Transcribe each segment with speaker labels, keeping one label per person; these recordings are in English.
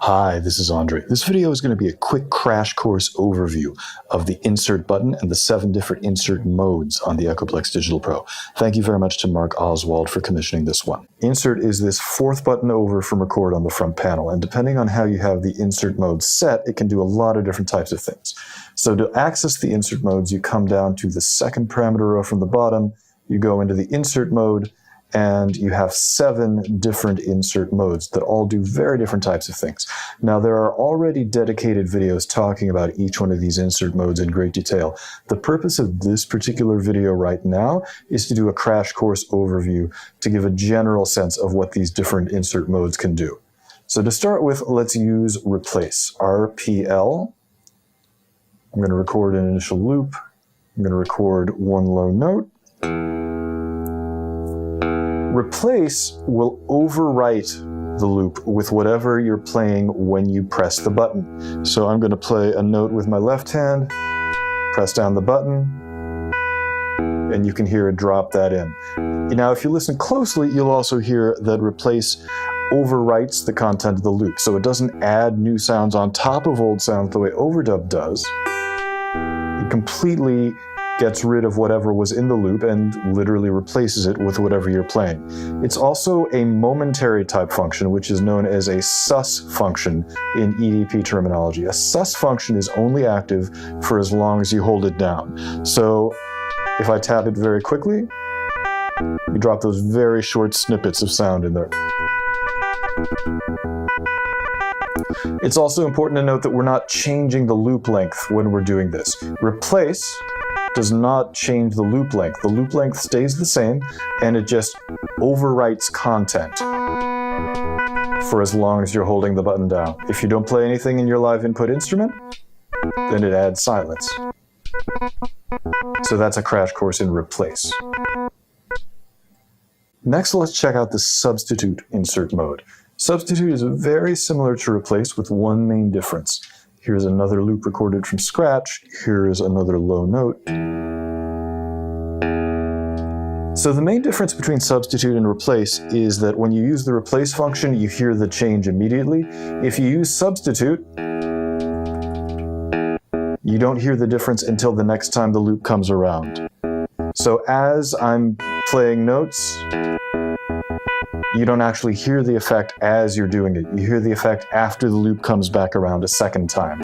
Speaker 1: Hi, this is Andre. This video is going to be a quick crash course overview of the insert button and the 7 different insert modes on the Echoplex Digital Pro. Thank you very much to Mark Oswald for commissioning this one. Insert is this 4th button over from record on the front panel, and depending on how you have the insert mode set, it can do a lot of different types of things. So to access the insert modes, you come down to the 2nd parameter row from the bottom, you go into the insert mode, and you have 7 different insert modes that all do very different types of things. Now, there are already dedicated videos talking about each one of these insert modes in great detail. The purpose of this particular video right now is to do a crash course overview to give a general sense of what these different insert modes can do. So to start with, let's use Replace, RPL. I'm going to record an initial loop. I'm going to record one low note. Replace will overwrite the loop with whatever you're playing when you press the button. So I'm going to play a note with my left hand, press down the button, and you can hear it drop that in. Now, if you listen closely, you'll also hear that Replace overwrites the content of the loop. So it doesn't add new sounds on top of old sounds the way overdub does. It completely gets rid of whatever was in the loop and literally replaces it with whatever you're playing. It's also a momentary type function, which is known as a sus function in EDP terminology. A sus function is only active for as long as you hold it down. So if I tap it very quickly, you drop those very short snippets of sound in there. It's also important to note that we're not changing the loop length when we're doing this. Replace does not change the loop length. The loop length stays the same, and it just overwrites content for as long as you're holding the button down. If you don't play anything in your live input instrument, then it adds silence. So that's a crash course in Replace. Next, let's check out the Substitute insert mode. Substitute is very similar to Replace with one main difference. Here's another loop recorded from scratch. Here's another low note. So the main difference between Substitute and Replace is that when you use the Replace function, you hear the change immediately. If you use Substitute, you don't hear the difference until the next time the loop comes around. So as I'm playing notes, you don't actually hear the effect as you're doing it. You hear the effect after the loop comes back around a second time.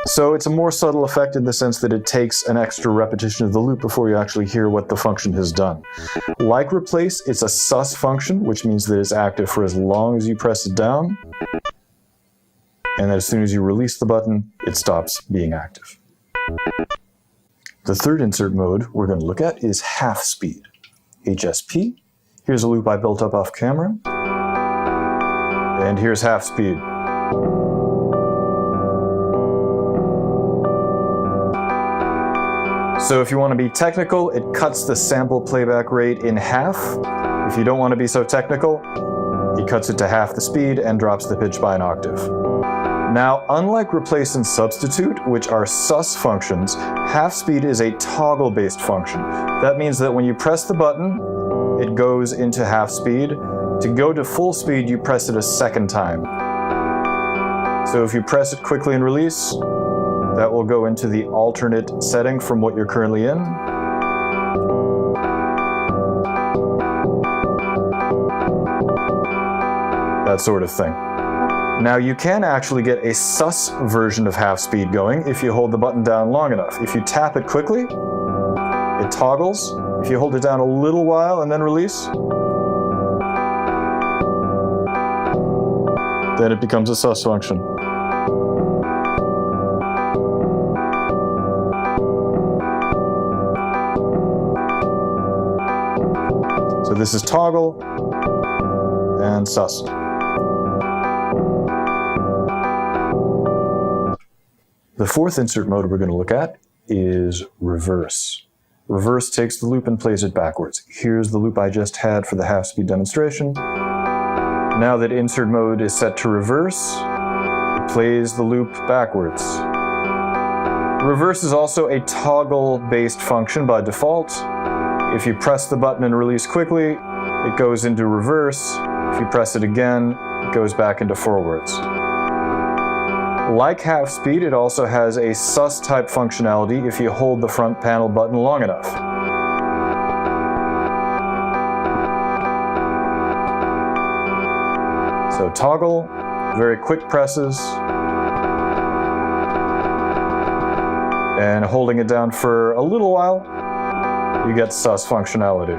Speaker 1: So it's a more subtle effect in the sense that it takes an extra repetition of the loop before you actually hear what the function has done. Like Replace, it's a sus function, which means that it's active for as long as you press it down, and that as soon as you release the button, it stops being active. The third insert mode we're going to look at is half speed. H.SP. Here's a loop I built up off camera. And here's half speed. So if you want to be technical, it cuts the sample playback rate in half. If you don't want to be so technical, it cuts it to half the speed and drops the pitch by an octave. Now, unlike Replace and Substitute, which are sus functions, half speed is a toggle-based function. That means that when you press the button, it goes into half speed. To go to full speed, you press it a second time. So if you press it quickly and release, that will go into the alternate setting from what you're currently in. That sort of thing. Now, you can actually get a sus version of half speed going if you hold the button down long enough. If you tap it quickly, it toggles. If you hold it down a little while and then release, then it becomes a sus function. So this is toggle and sus. The fourth insert mode we're going to look at is Reverse. Reverse takes the loop and plays it backwards. Here's the loop I just had for the half-speed demonstration. Now that insert mode is set to reverse, it plays the loop backwards. Reverse is also a toggle-based function by default. If you press the button and release quickly, it goes into reverse. If you press it again, it goes back into forwards. Like half speed, it also has a sus type functionality if you hold the front panel button long enough. So toggle, very quick presses, and holding it down for a little while, you get sus functionality.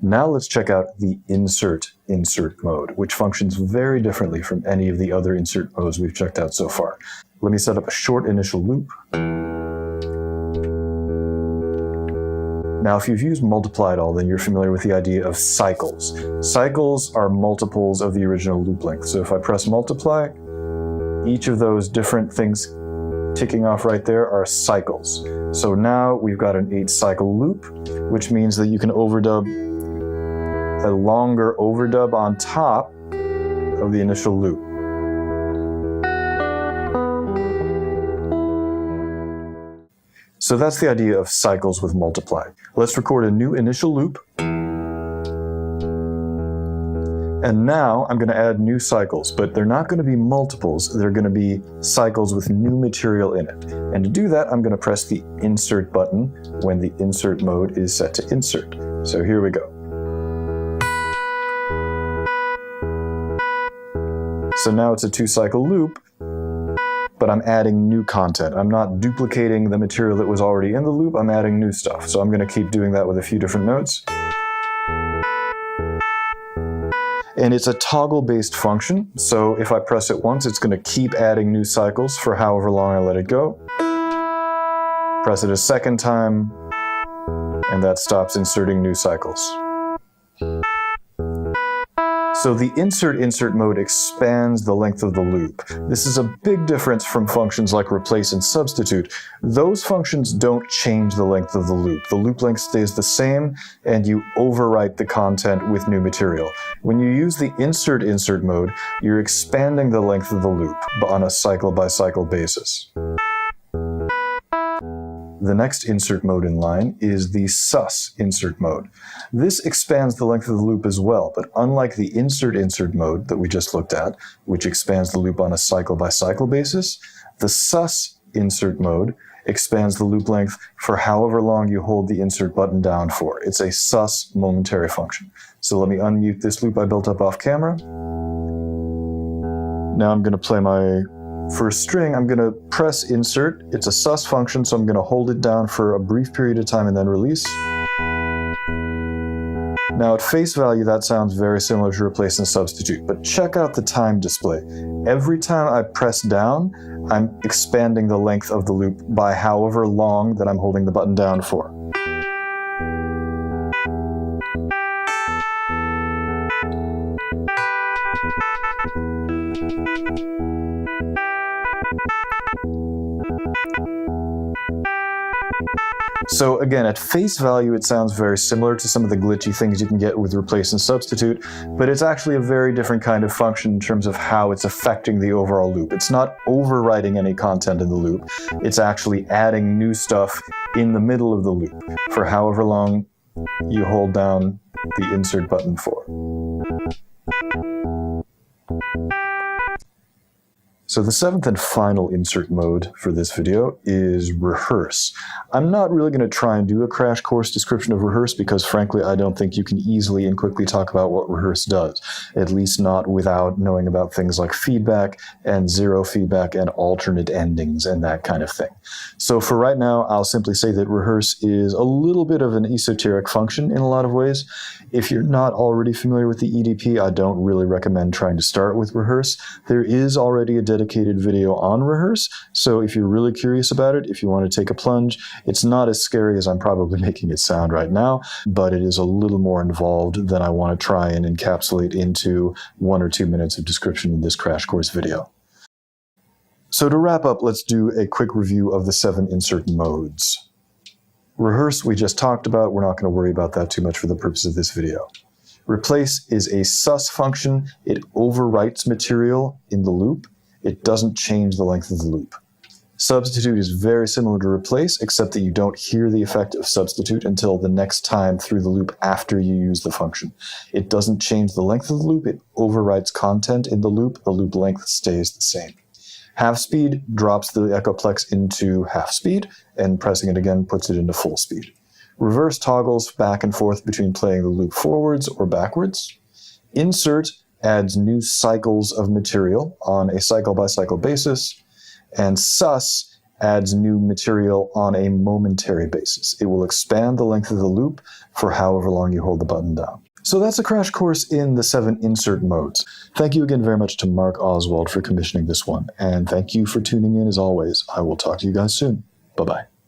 Speaker 1: Now let's check out the insert mode, which functions very differently from any of the other insert modes we've checked out so far. Let me set up a short initial loop. Now, if you've used multiply at all, then you're familiar with the idea of cycles. Cycles are multiples of the original loop length. So if I press multiply, each of those different things ticking off right there are cycles. So now we've got an 8-cycle loop, which means that you can overdub a longer overdub on top of the initial loop. So that's the idea of cycles with multiply. Let's record a new initial loop. And now I'm going to add new cycles, but they're not going to be multiples. They're going to be cycles with new material in it. And to do that, I'm going to press the insert button when the insert mode is set to insert. So here we go. So now it's a 2-cycle loop, but I'm adding new content. I'm not duplicating the material that was already in the loop, I'm adding new stuff. So I'm going to keep doing that with a few different notes. And it's a toggle-based function, so if I press it once, it's going to keep adding new cycles for however long I let it go. Press it a second time, and that stops inserting new cycles. So the insert mode expands the length of the loop. This is a big difference from functions like replace and substitute. Those functions don't change the length of the loop. The loop length stays the same, and you overwrite the content with new material. When you use the insert mode, you're expanding the length of the loop on a cycle-by-cycle basis. The next insert mode in line is the sus insert mode. This expands the length of the loop as well, but unlike the insert mode that we just looked at, which expands the loop on a cycle-by-cycle basis, the sus insert mode expands the loop length for however long you hold the insert button down for. It's a sus momentary function. So let me unmute this loop I built up off camera. Now I'm going to play my first string. I'm going to press insert. It's a sus function, so I'm going to hold it down for a brief period of time and then release. Now at face value, that sounds very similar to replace and substitute, but check out the time display. Every time I press down, I'm expanding the length of the loop by however long that I'm holding the button down for. So again, at face value, it sounds very similar to some of the glitchy things you can get with replace and substitute, but it's actually a very different kind of function in terms of how it's affecting the overall loop. It's not overwriting any content in the loop. It's actually adding new stuff in the middle of the loop for however long you hold down the insert button for. So the seventh and final insert mode for this video is Rehearse. I'm not really going to try and do a crash course description of Rehearse because frankly I don't think you can easily and quickly talk about what Rehearse does, at least not without knowing about things like feedback and zero feedback and alternate endings and that kind of thing. So for right now, I'll simply say that Rehearse is a little bit of an esoteric function in a lot of ways. If you're not already familiar with the EDP, I don't really recommend trying to start with Rehearse. There is already a dedicated video on Rehearse, so if you're really curious about it, if you want to take a plunge, it's not as scary as I'm probably making it sound right now, but it is a little more involved than I want to try and encapsulate into 1 or 2 minutes of description in this crash course video. So to wrap up, let's do a quick review of the 7 insert modes. Rehearse we just talked about. We're not going to worry about that too much for the purpose of this video. Replace is a sus function. It overwrites material in the loop. It doesn't change the length of the loop. Substitute is very similar to replace, except that you don't hear the effect of substitute until the next time through the loop after you use the function. It doesn't change the length of the loop, it overwrites content in the loop length stays the same. Half speed drops the Echoplex into half speed, and pressing it again puts it into full speed. Reverse toggles back and forth between playing the loop forwards or backwards. Insert adds new cycles of material on a cycle-by-cycle basis. And sus adds new material on a momentary basis. It will expand the length of the loop for however long you hold the button down. So that's a crash course in the 7 insert modes. Thank you again very much to Mark Oswald for commissioning this one. And thank you for tuning in as always. I will talk to you guys soon. Bye-bye.